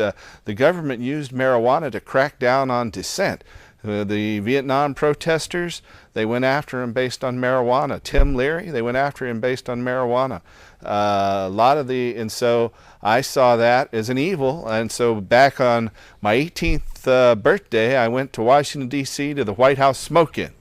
the government used marijuana to crack down on dissent. The Vietnam protesters, they went after him based on marijuana. Tim Leary, they went after him based on marijuana. And so I saw that as an evil, and so back on my 18th birthday, I went to Washington, D.C. to the White House smoke-in.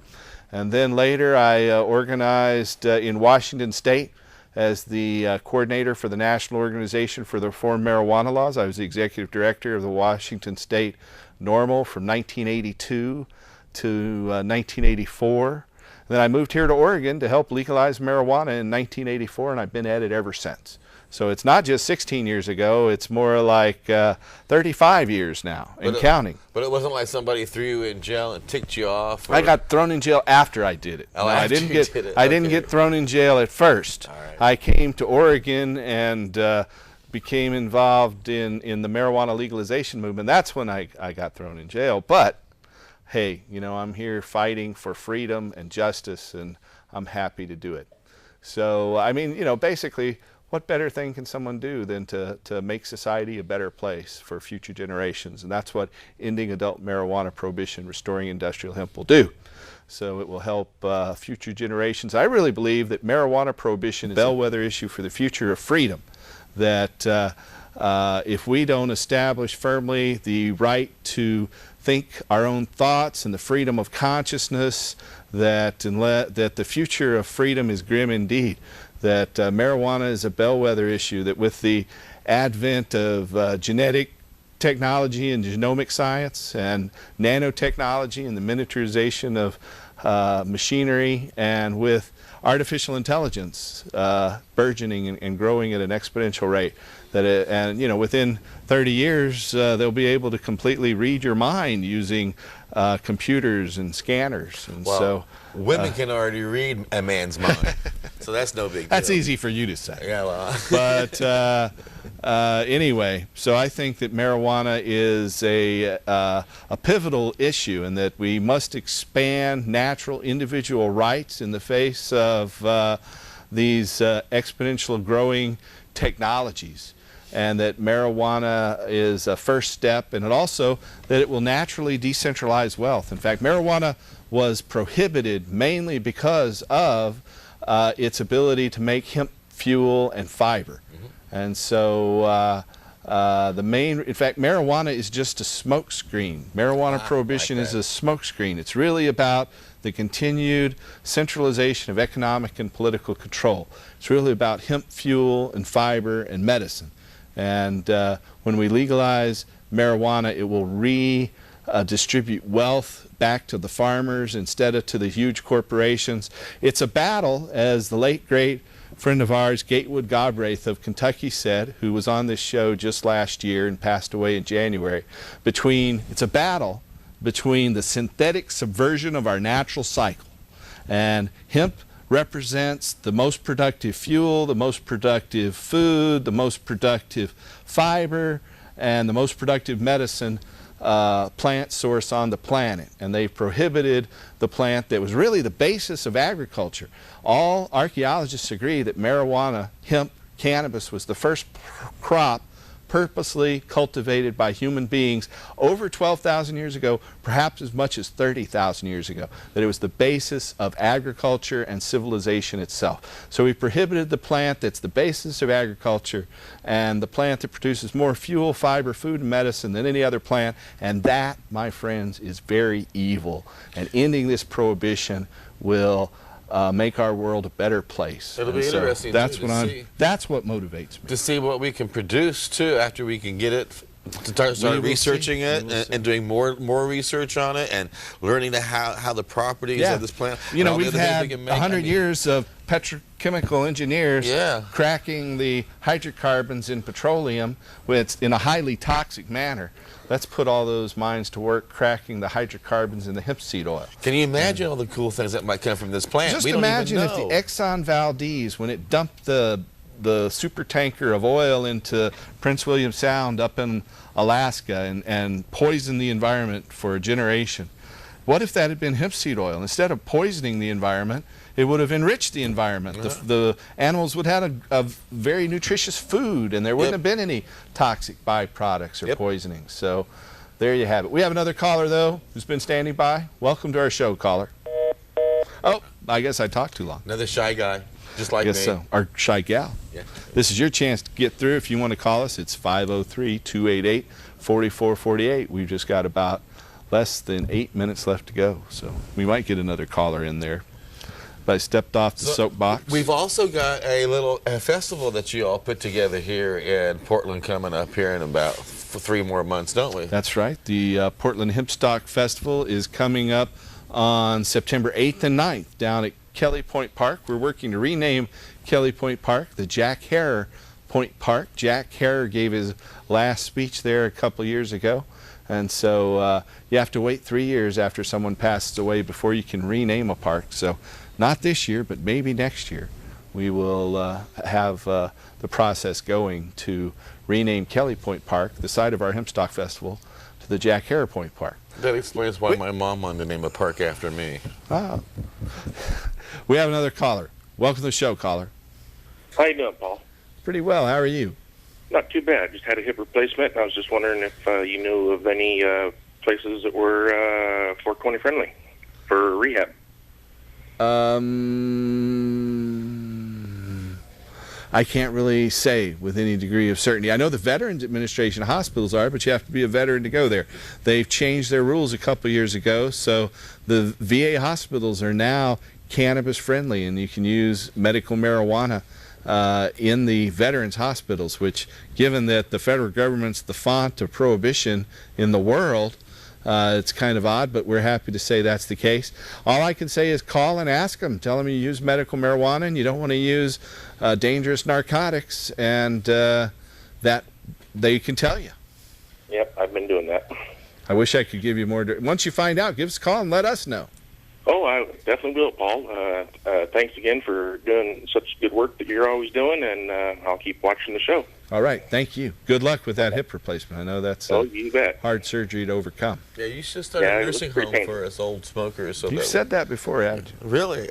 And then later I organized in Washington State as the coordinator for the National Organization for the Reform Marijuana Laws. I was the executive director of the Washington State NORML from 1982 to 1984. Then I moved here to Oregon to help legalize marijuana in 1984, and I've been at it ever since. So it's not just 16 years ago, it's more like 35 years now and counting. But it wasn't like somebody threw you in jail and ticked you off? I got thrown in jail after I did it. Oh, no, after you did it. I didn't get thrown in jail at first. All right. I came to Oregon and became involved in the marijuana legalization movement. That's when I got thrown in jail. But hey, you know, I'm here fighting for freedom and justice, and I'm happy to do it. So, I mean, you know, basically, what better thing can someone do than to make society a better place for future generations? And that's what ending adult marijuana prohibition, restoring industrial hemp will do. So it will help future generations. I really believe that marijuana prohibition is a bellwether issue for the future of freedom. That if we don't establish firmly the right to think our own thoughts and the freedom of consciousness, that the future of freedom is grim indeed. That marijuana is a bellwether issue, that with the advent of genetic technology and genomic science and nanotechnology and the miniaturization of machinery, and with artificial intelligence burgeoning and growing at an exponential rate, and you know, within 30 years they'll be able to completely read your mind using computers and scanners. And well, so women can already read a man's mind, so that's no big deal. That's easy for you to say. Yeah, well. But anyway, so I think that marijuana is a pivotal issue, and that we must expand natural individual rights in the face of these exponential growing technologies, and that marijuana is a first step, and also that it will naturally decentralize wealth. In fact, marijuana was prohibited mainly because of its ability to make hemp fuel and fiber. And so in fact, marijuana is just a smokescreen. Marijuana prohibition is a smokescreen. It's really about the continued centralization of economic and political control. It's really about hemp fuel and fiber and medicine. And when we legalize marijuana, it will redistribute wealth back to the farmers instead of to the huge corporations. It's a battle, as the late great friend of ours, Gatewood Galbraith of Kentucky, said, who was on this show just last year and passed away in January, it's a battle between the synthetic subversion of our natural cycle. And hemp represents the most productive fuel, the most productive food, the most productive fiber, and the most productive medicine plant source on the planet. And they prohibited the plant that was really the basis of agriculture. All archaeologists agree that marijuana, hemp, cannabis was the first crop purposely cultivated by human beings over 12,000 years ago, perhaps as much as 30,000 years ago, that it was the basis of agriculture and civilization itself. So we prohibited the plant that's the basis of agriculture and the plant that produces more fuel, fiber, food, and medicine than any other plant, and that, my friends, is very evil. And ending this prohibition will make our world a better place. It'll be interesting that's too, that's what motivates me. To see what we can produce too after we can get it, to start researching it and doing more research on it and learning how the properties of this plant. You know, we've had 100 years of petrochemical engineers cracking the hydrocarbons in petroleum in a highly toxic manner. Let's put all those minds to work cracking the hydrocarbons in the hemp seed oil. Can you imagine all the cool things that might come from this plant? Just we don't imagine even if know. the Exxon Valdez, when it dumped the super tanker of oil into Prince William Sound up in Alaska and poisoned the environment for a generation. What if that had been hemp seed oil? Instead of poisoning the environment, it would have enriched the environment. The animals would have a very nutritious food, and there wouldn't have been any toxic byproducts or poisoning. So there you have it. We have another caller, though, who's been standing by. Welcome to our show, caller. Oh, I guess I talked too long. Another shy guy, just like me. me. So. Our shy gal. Yeah. This is your chance to get through. If you want to call us, it's 503-288-4448. We've just got about less than 8 minutes left to go, so we might get another caller in there. But I stepped off the soapbox. We've also got a little festival that you all put together here in Portland coming up here in about 3 more months, don't we? That's right. The Portland Hempstock Festival is coming up on September 8th and 9th down at Kelly Point Park. We're working to rename Kelly Point Park the Jack Herer Point Park. Jack Herer gave his last speech there a couple years ago. And so you have to wait 3 years after someone passes away before you can rename a park. So not this year, but maybe next year, we will have the process going to rename Kelly Point Park, the site of our Hempstock Festival, to the Jack Herer Point Park. That explains why my mom wanted to name a park after me. Ah. We have another caller. Welcome to the show, caller. How you doing, Paul? Pretty well. How are you? Not too bad. Just had a hip replacement, and I was just wondering if you knew of any places that were 420 friendly for rehab. I can't really say with any degree of certainty. I know the Veterans Administration hospitals are, but you have to be a veteran to go there. They've changed their rules a couple years ago, so the VA hospitals are now cannabis friendly, and you can use medical marijuana in the veterans hospitals, which, given that the federal government's the font of prohibition in the world, it's kind of odd, but we're happy to say that's the case. All I can say is call and ask them. Tell them you use medical marijuana and you don't want to use dangerous narcotics, and that they can tell you. Yep, I've been doing that. I wish I could give you more. Once you find out, give us a call and let us know. Oh, I definitely will, Paul. Thanks again for doing such good work that you're always doing, and I'll keep watching the show. All right, thank you. Good luck with that hip replacement. I know that's you bet. Hard surgery to overcome. Yeah, you should start a nursing home for us old smokers. So You've said that before, haven't you? Really?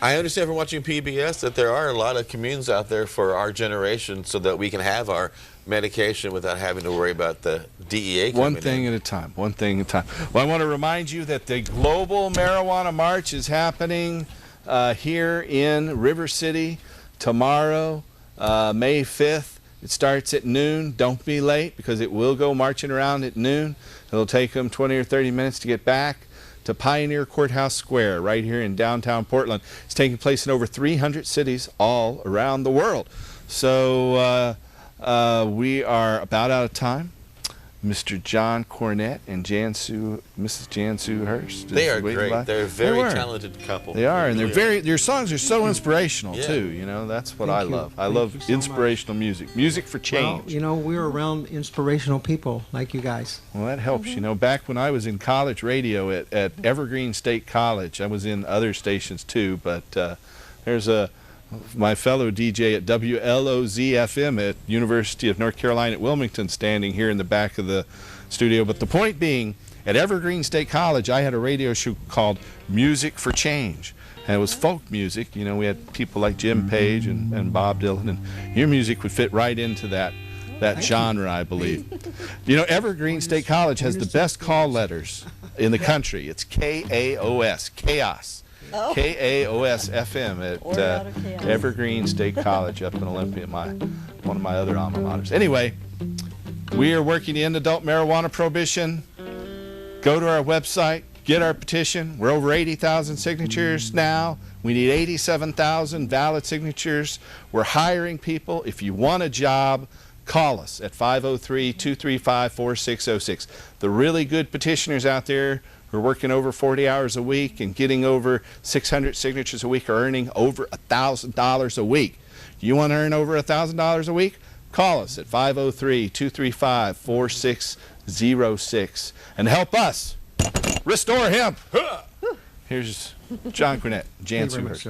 I understand from watching PBS that there are a lot of communes out there for our generation so that we can have our medication without having to worry about the DEA coming One thing at a time. One thing at a time. Well, I want to remind you that the Global Marijuana March is happening here in River City tomorrow, May 5th. It starts at noon. Don't be late because it will go marching around at noon. It'll take them 20 or 30 minutes to get back to Pioneer Courthouse Square right here in downtown Portland. It's taking place in over 300 cities all around the world. So we are about out of time. Mr. John Cornett and Mrs. Jan Sue Hurst. They are great. They're a very talented couple. They are, and their songs are so inspirational too. You know, that's what I love. I love inspirational music. Music for change. Well, you know, we're around inspirational people like you guys. Well, that helps. You know, back when I was in college radio at Evergreen State College, I was in other stations too, but there's my fellow DJ at WLOZ-FM at University of North Carolina at Wilmington standing here in the back of the studio. But the point being, at Evergreen State College, I had a radio show called Music for Change. And it was folk music. You know, we had people like Jim Page and Bob Dylan, and your music would fit right into that genre, I believe. You know, Evergreen State College has the best call letters in the country. It's KAOS, Chaos. KAOS FM at Evergreen State College up in Olympia, one of my other alma maters. Anyway, we are working to end adult marijuana prohibition. Go to our website, get our petition. We're over 80,000 signatures now. We need 87,000 valid signatures. We're hiring people. If you want a job, call us at 503-235-4606. The really good petitioners out there who are working over 40 hours a week and getting over 600 signatures a week are earning over $1,000 a week. You want to earn over $1,000 a week? Call us at 503-235-4606 and help us restore hemp. Here's John Cornett, Jan Sue Hurst.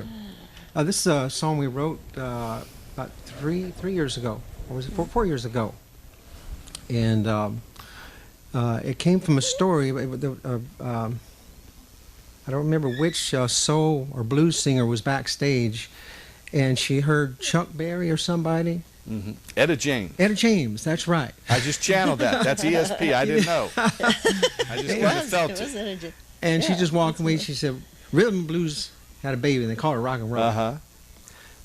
This is a song we wrote about three years ago, or was it 4 years ago? And it came from a story. I don't remember which soul or blues singer was backstage, and she heard Chuck Berry or somebody. Mm-hmm. Etta James. Etta James, that's right. I just channeled that. That's ESP. I didn't know. I just kind of felt it. And she just walked away. She said, "Rhythm and blues had a baby, and they call it rock and roll."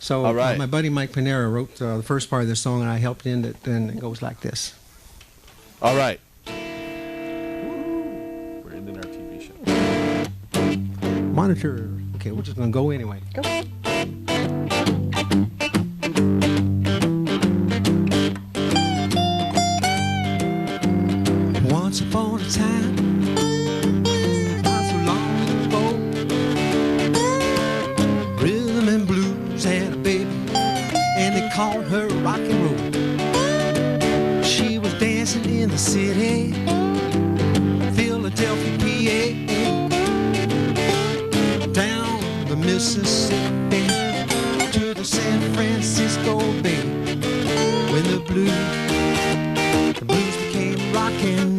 So my buddy Mike Panera wrote the first part of the song, and I helped end it, and it goes like this. All right. We're ending our TV show. Monitor. Okay, we're just going to go anyway. Go. Once upon a time, not so long ago, rhythm and blues had a baby, and they called her rock and roll. She was dancing in the city, Philadelphia, PA, down the Mississippi to the San Francisco Bay. When the blues became rock and